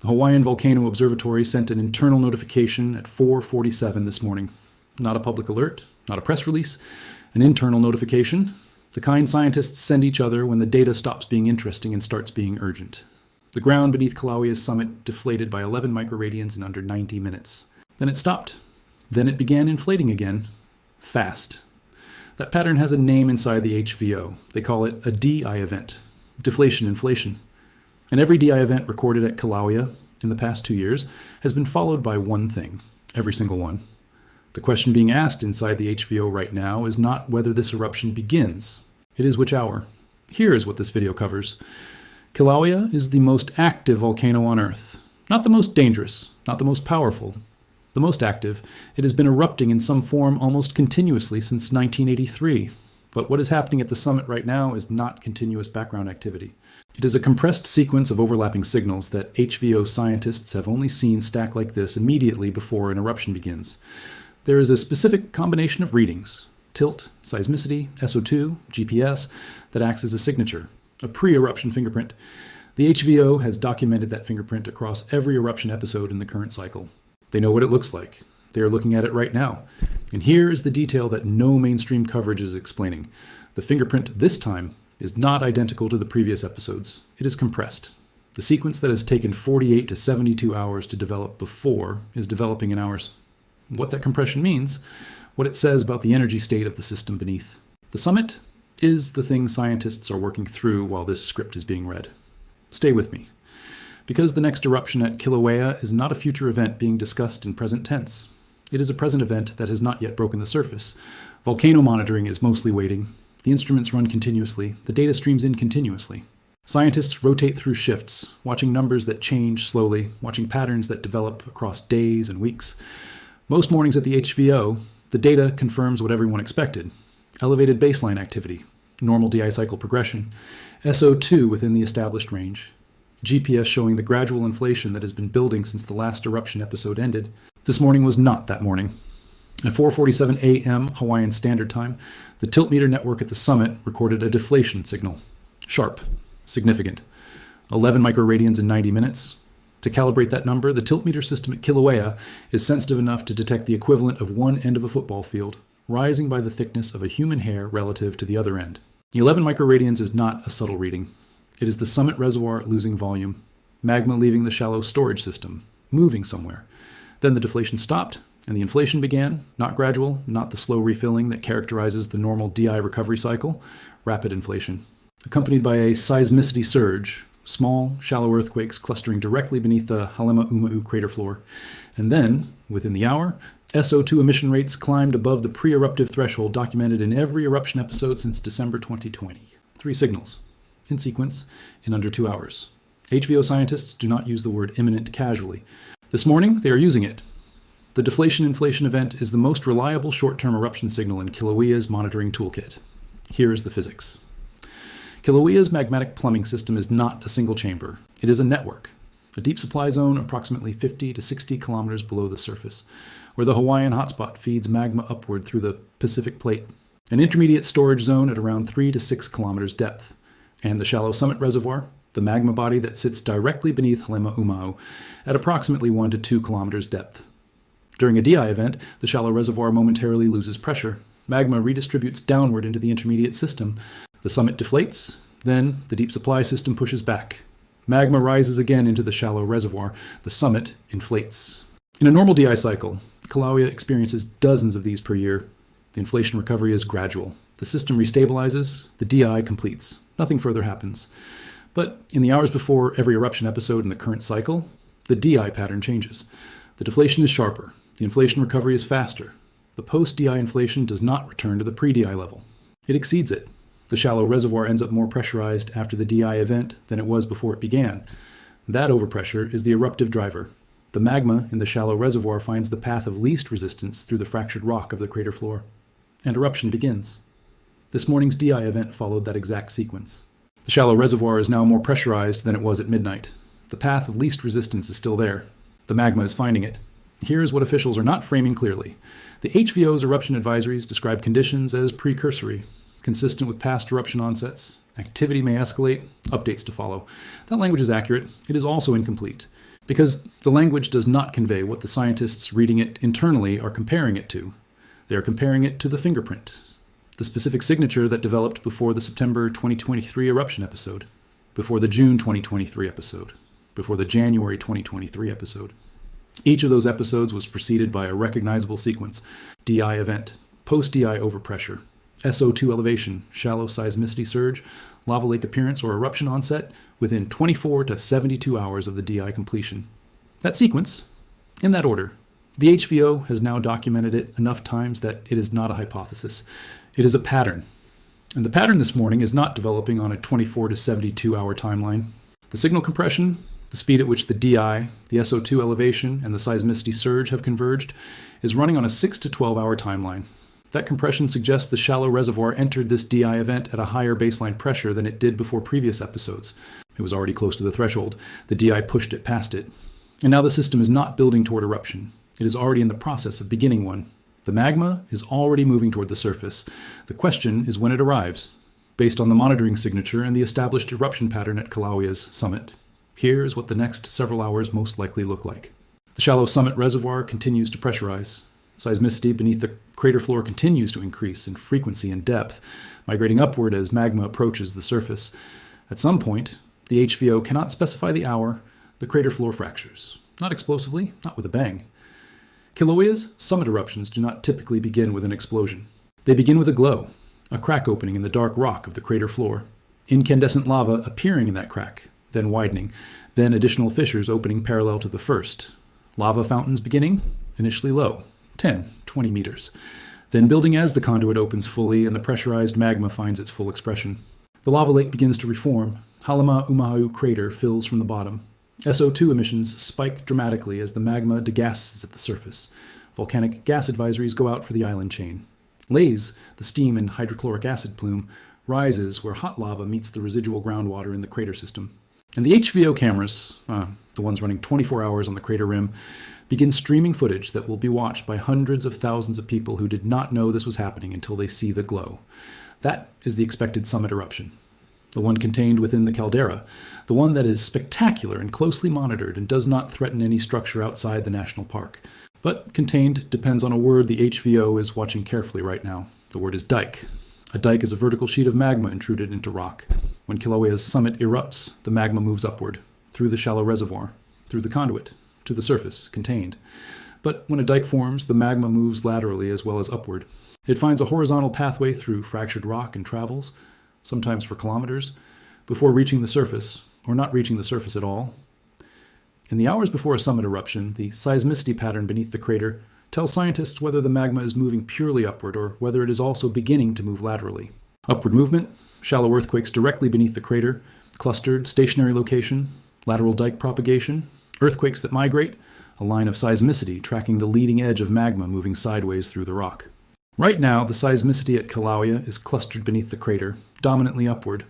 The Hawaiian Volcano Observatory sent an internal notification at 4:47 this morning. Not a public alert, not a press release, an internal notification. The kind scientists send each other when the data stops being interesting and starts being urgent. The ground beneath Kilauea's summit deflated by 11 microradians in under 90 minutes. Then it stopped. Then it began inflating again, fast. That pattern has a name inside the HVO. They call it a DI event, deflation inflation. And every DI event recorded at Kilauea in the past 2 years has been followed by one thing, every single one. The question being asked inside the HVO right now is not whether this eruption begins, it is which hour. Here is what this video covers. Kilauea is the most active volcano on Earth. Not the most dangerous, not the most powerful. The most active, it has been erupting in some form almost continuously since 1983. But what is happening at the summit right now is not continuous background activity. It is a compressed sequence of overlapping signals that HVO scientists have only seen stack like this immediately before an eruption begins. There is a specific combination of readings, tilt, seismicity, SO2, GPS, that acts as a signature, a pre-eruption fingerprint. The HVO has documented that fingerprint across every eruption episode in the current cycle. They know what it looks like. They are looking at it right now. And here is the detail that no mainstream coverage is explaining. The fingerprint this time is not identical to the previous episodes. It is compressed. The sequence that has taken 48 to 72 hours to develop before is developing in hours. What that compression means, what it says about the energy state of the system beneath. The summit is the thing scientists are working through while this script is being read. Stay with me. Because the next eruption at Kilauea is not a future event being discussed in present tense. It is a present event that has not yet broken the surface. Volcano monitoring is mostly waiting. The instruments run continuously. The data streams in continuously. Scientists rotate through shifts, watching numbers that change slowly, watching patterns that develop across days and weeks. Most mornings at the HVO, the data confirms what everyone expected. Elevated baseline activity, normal DI cycle progression, SO2 within the established range, GPS showing the gradual inflation that has been building since the last eruption episode ended. This morning was not that morning. At 4:47 a.m. Hawaiian Standard Time, the tiltmeter network at the summit recorded a deflation signal. Sharp, significant. 11 microradians in 90 minutes. To calibrate that number, the tiltmeter system at Kilauea is sensitive enough to detect the equivalent of one end of a football field, rising by the thickness of a human hair relative to the other end. The 11 microradians is not a subtle reading. It is the summit reservoir losing volume, magma leaving the shallow storage system, moving somewhere. Then the deflation stopped, and the inflation began, not gradual, not the slow refilling that characterizes the normal DI recovery cycle, rapid inflation, accompanied by a seismicity surge, small, shallow earthquakes clustering directly beneath the Halemaʻumaʻu crater floor. And then, within the hour, SO2 emission rates climbed above the pre-eruptive threshold documented in every eruption episode since December 2020. 3 signals, in sequence, in under 2 hours. HVO scientists do not use the word imminent casually. This morning, they are using it. The deflation-inflation event is the most reliable short-term eruption signal in Kilauea's monitoring toolkit. Here is the physics. Kilauea's magmatic plumbing system is not a single chamber. It is a network, a deep supply zone approximately 50 to 60 kilometers below the surface, where the Hawaiian hotspot feeds magma upward through the Pacific Plate, an intermediate storage zone at around 3 to 6 kilometers depth, and the shallow summit reservoir, the magma body that sits directly beneath Halemaʻumaʻu at approximately 1 to 2 kilometers depth. During a DI event, the shallow reservoir momentarily loses pressure. Magma redistributes downward into the intermediate system. The summit deflates, then the deep supply system pushes back. Magma rises again into the shallow reservoir. The summit inflates. In a normal DI cycle, Kilauea experiences dozens of these per year. The inflation recovery is gradual. The system restabilizes, the DI completes. Nothing further happens. But in the hours before every eruption episode in the current cycle, the DI pattern changes. The deflation is sharper. The inflation recovery is faster. The post-DI inflation does not return to the pre-DI level. It exceeds it. The shallow reservoir ends up more pressurized after the DI event than it was before it began. That overpressure is the eruptive driver. The magma in the shallow reservoir finds the path of least resistance through the fractured rock of the crater floor. And eruption begins. This morning's DI event followed that exact sequence. The shallow reservoir is now more pressurized than it was at midnight. The path of least resistance is still there. The magma is finding it. Here's what officials are not framing clearly. The HVO's eruption advisories describe conditions as precursory, consistent with past eruption onsets. Activity may escalate, updates to follow. That language is accurate. It is also incomplete. Because the language does not convey what the scientists reading it internally are comparing it to. They are comparing it to the fingerprint, the specific signature that developed before the September 2023 eruption episode, before the June 2023 episode, before the January 2023 episode. Each of those episodes was preceded by a recognizable sequence: DI event, post-DI overpressure, SO2 elevation, shallow seismicity surge, lava lake appearance or eruption onset within 24 to 72 hours of the DI completion. That sequence, in that order. The HVO has now documented it enough times that it is not a hypothesis. It is a pattern. And the pattern this morning is not developing on a 24 to 72 hour timeline. The signal compression, the speed at which the DI, the SO2 elevation, and the seismicity surge have converged, is running on a 6 to 12 hour timeline. That compression suggests the shallow reservoir entered this DI event at a higher baseline pressure than it did before previous episodes. It was already close to the threshold. The DI pushed it past it. And now the system is not building toward eruption. It is already in the process of beginning one. The magma is already moving toward the surface. The question is when it arrives, based on the monitoring signature and the established eruption pattern at Kilauea's summit. Here is what the next several hours most likely look like. The shallow summit reservoir continues to pressurize. Seismicity beneath the crater floor continues to increase in frequency and depth, migrating upward as magma approaches the surface. At some point, the HVO cannot specify the hour, the crater floor fractures. Not explosively, not with a bang. Kilauea's summit eruptions do not typically begin with an explosion. They begin with a glow, a crack opening in the dark rock of the crater floor, incandescent lava appearing in that crack, then widening, then additional fissures opening parallel to the first. Lava fountains beginning, initially low, 10, 20 meters, then building as the conduit opens fully and the pressurized magma finds its full expression. The lava lake begins to reform. Halemaʻumaʻu crater fills from the bottom. SO2 emissions spike dramatically as the magma degasses at the surface. Volcanic gas advisories go out for the island chain. Lays, the steam and hydrochloric acid plume, rises where hot lava meets the residual groundwater in the crater system. And the HVO cameras, the ones running 24 hours on the crater rim, begin streaming footage that will be watched by hundreds of thousands of people who did not know this was happening until they see the glow. That is the expected summit eruption. The one contained within the caldera, the one that is spectacular and closely monitored and does not threaten any structure outside the national park. But contained depends on a word the HVO is watching carefully right now. The word is dike. A dike is a vertical sheet of magma intruded into rock. When Kilauea's summit erupts, the magma moves upward, through the shallow reservoir, through the conduit, to the surface, contained. But when a dike forms, the magma moves laterally as well as upward. It finds a horizontal pathway through fractured rock and travels, sometimes for kilometers, before reaching the surface, or not reaching the surface at all. In the hours before a summit eruption, the seismicity pattern beneath the crater tells scientists whether the magma is moving purely upward or whether it is also beginning to move laterally. Upward movement, shallow earthquakes directly beneath the crater, clustered, stationary location, lateral dike propagation, earthquakes that migrate, a line of seismicity tracking the leading edge of magma moving sideways through the rock. Right now, the seismicity at Kilauea is clustered beneath the crater, dominantly upward.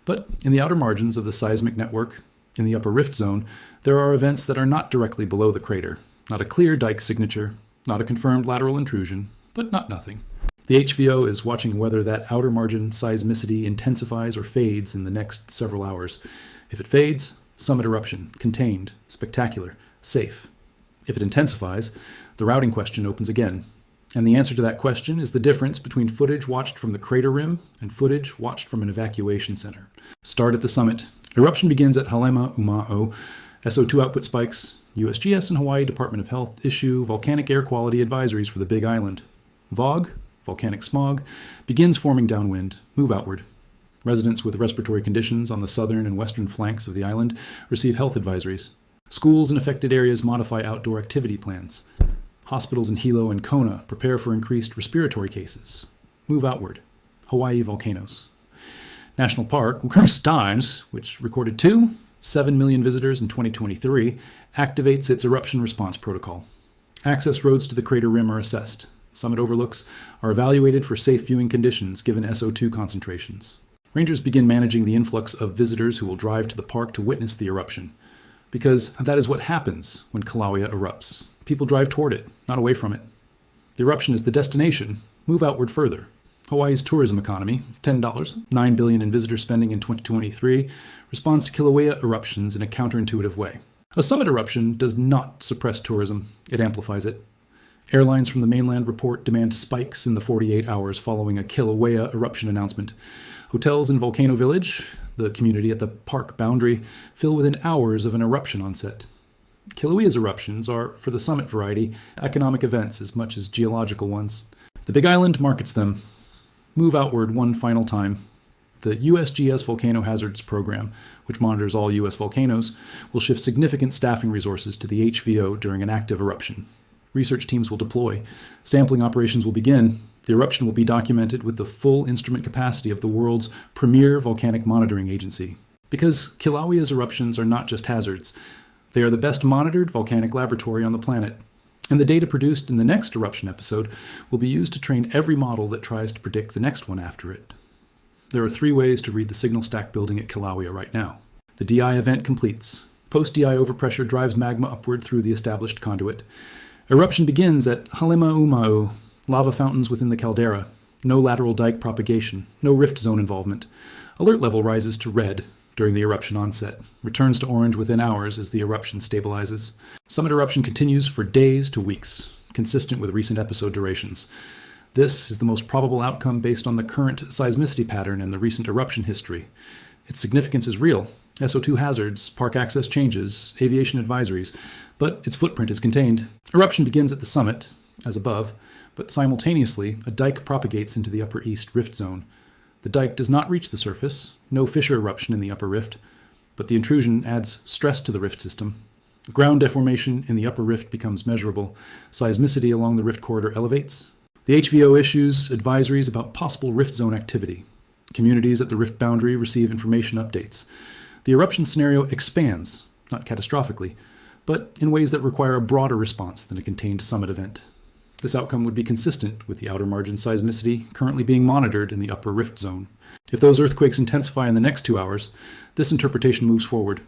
But in the outer margins of the seismic network, in the upper rift zone, there are events that are not directly below the crater. Not a clear dike signature, not a confirmed lateral intrusion, but not nothing. The HVO is watching whether that outer margin seismicity intensifies or fades in the next several hours. If it fades, summit eruption, contained, spectacular, safe. If it intensifies, the routing question opens again. And the answer to that question is the difference between footage watched from the crater rim and footage watched from an evacuation center. Start at the summit. Eruption begins at Halemaʻumaʻu. SO2 output spikes. USGS and Hawaii Department of Health issue volcanic air quality advisories for the Big Island. VOG, volcanic smog, begins forming downwind. Move outward. Residents with respiratory conditions on the southern and western flanks of the island receive health advisories. Schools in affected areas modify outdoor activity plans. Hospitals in Hilo and Kona prepare for increased respiratory cases. Move outward. Hawaii volcanoes. National Park, Steins, which recorded 7 million visitors in 2023, activates its eruption response protocol. Access roads to the crater rim are assessed. Summit overlooks are evaluated for safe viewing conditions given SO2 concentrations. Rangers begin managing the influx of visitors who will drive to the park to witness the eruption, because that is what happens when Kilauea erupts. People drive toward it, not away from it. The eruption is the destination. Move outward further. Hawaii's tourism economy, $10, $9 billion in visitor spending in 2023, responds to Kilauea eruptions in a counterintuitive way. A summit eruption does not suppress tourism, it amplifies it. Airlines from the mainland report demand spikes in the 48 hours following a Kilauea eruption announcement. Hotels in Volcano Village, the community at the park boundary, fill within hours of an eruption onset. Kilauea's eruptions are, for the summit variety, economic events as much as geological ones. The Big Island markets them. Move outward one final time. The USGS Volcano Hazards Program, which monitors all U.S. volcanoes, will shift significant staffing resources to the HVO during an active eruption. Research teams will deploy. Sampling operations will begin. The eruption will be documented with the full instrument capacity of the world's premier volcanic monitoring agency. Because Kilauea's eruptions are not just hazards, they are the best monitored volcanic laboratory on the planet. And the data produced in the next eruption episode will be used to train every model that tries to predict the next one after it. There are 3 ways to read the signal stack building at Kilauea right now. The DI event completes. Post-DI overpressure drives magma upward through the established conduit. Eruption begins at Halemaʻumaʻu, lava fountains within the caldera. No lateral dike propagation, no rift zone involvement. Alert level rises to red during the eruption onset, returns to orange within hours as the eruption stabilizes. Summit eruption continues for days to weeks, consistent with recent episode durations. This is the most probable outcome based on the current seismicity pattern and the recent eruption history. Its significance is real. SO2 hazards, park access changes, aviation advisories, but its footprint is contained. Eruption begins at the summit, as above, but simultaneously a dike propagates into the upper east rift zone. The dike does not reach the surface, no fissure eruption in the upper rift, but the intrusion adds stress to the rift system. Ground deformation in the upper rift becomes measurable. Seismicity along the rift corridor elevates. The HVO issues advisories about possible rift zone activity. Communities at the rift boundary receive information updates. The eruption scenario expands, not catastrophically, but in ways that require a broader response than a contained summit event. This outcome would be consistent with the outer margin seismicity currently being monitored in the upper rift zone. If those earthquakes intensify in the next 2 hours, this interpretation moves forward.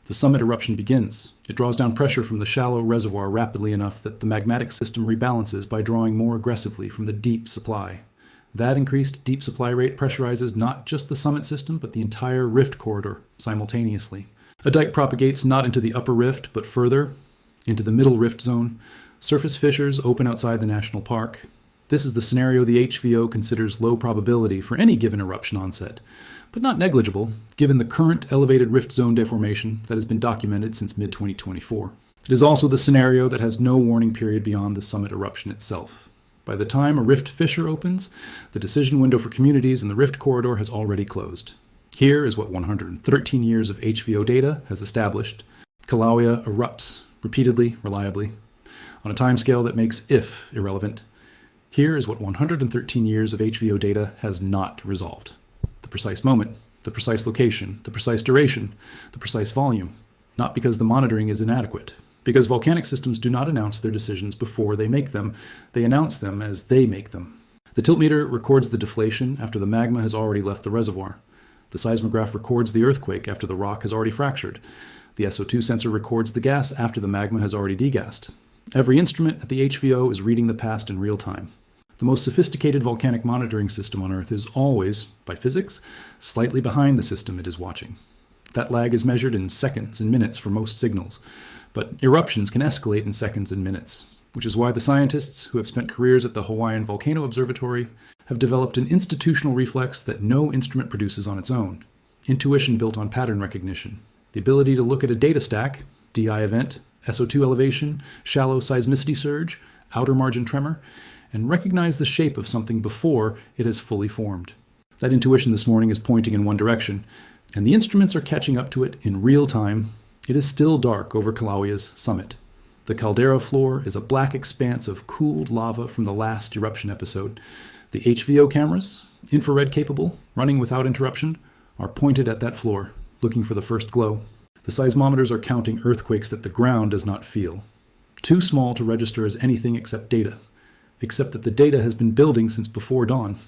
The summit eruption begins. It draws down pressure from the shallow reservoir rapidly enough that the magmatic system rebalances by drawing more aggressively from the deep supply. That increased deep supply rate pressurizes not just the summit system, but the entire rift corridor simultaneously. A dike propagates not into the upper rift, but further, into the middle rift zone. Surface fissures open outside the national park. This is the scenario the HVO considers low probability for any given eruption onset, but not negligible, given the current elevated rift zone deformation that has been documented since mid-2024. It is also the scenario that has no warning period beyond the summit eruption itself. By the time a rift fissure opens, the decision window for communities in the rift corridor has already closed. Here is what 113 years of HVO data has established. Kilauea erupts repeatedly, reliably, on a timescale that makes if irrelevant. Here is what 113 years of HVO data has not resolved. The precise moment, the precise location, the precise duration, the precise volume. Not because the monitoring is inadequate. Because volcanic systems do not announce their decisions before they make them. They announce them as they make them. The tiltmeter records the deflation after the magma has already left the reservoir. The seismograph records the earthquake after the rock has already fractured. The SO2 sensor records the gas after the magma has already degassed. Every instrument at the HVO is reading the past in real time. The most sophisticated volcanic monitoring system on Earth is always, by physics, slightly behind the system it is watching. That lag is measured in seconds and minutes for most signals, but eruptions can escalate in seconds and minutes, which is why the scientists who have spent careers at the Hawaiian Volcano Observatory have developed an institutional reflex that no instrument produces on its own. Intuition built on pattern recognition. The ability to look at a data stack, DI event, SO2 elevation, shallow seismicity surge, outer margin tremor, and recognize the shape of something before it has fully formed. That intuition this morning is pointing in one direction, and the instruments are catching up to it in real time. It is still dark over Kilauea's summit. The caldera floor is a black expanse of cooled lava from the last eruption episode. The HVO cameras, infrared capable, running without interruption, are pointed at that floor, looking for the first glow. The seismometers are counting earthquakes that the ground does not feel. Too small to register as anything except data. Except that the data has been building since before dawn,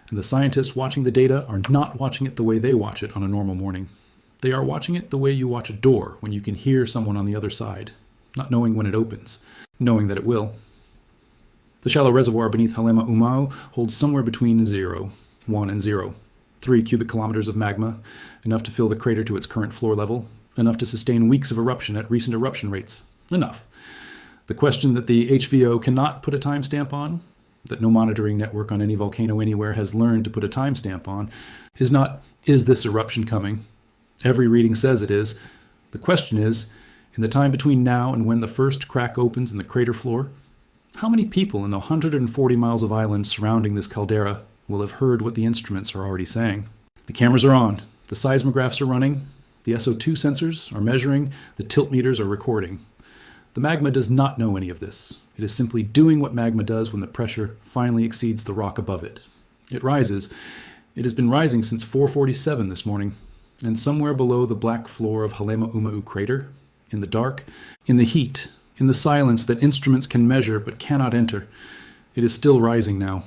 and the scientists watching the data are not watching it the way they watch it on a normal morning. They are watching it the way you watch a door when you can hear someone on the other side, not knowing when it opens, knowing that it will. The shallow reservoir beneath Halemaʻumaʻu holds somewhere between 0, 1, and 0. 3 cubic kilometers of magma, enough to fill the crater to its current floor level, enough to sustain weeks of eruption at recent eruption rates. Enough. The question that the HVO cannot put a timestamp on, that no monitoring network on any volcano anywhere has learned to put a timestamp on, is not, is this eruption coming? Every reading says it is. The question is, in the time between now and when the first crack opens in the crater floor, how many people in the 140 miles of island surrounding this caldera will have heard what the instruments are already saying? The cameras are on, the seismographs are running, the SO2 sensors are measuring, the tiltmeters are recording. The magma does not know any of this. It is simply doing what magma does when the pressure finally exceeds the rock above it. It rises. It has been rising since 4:47 this morning, and somewhere below the black floor of Halemaʻumaʻu crater, in the dark, in the heat, in the silence that instruments can measure but cannot enter, it is still rising now.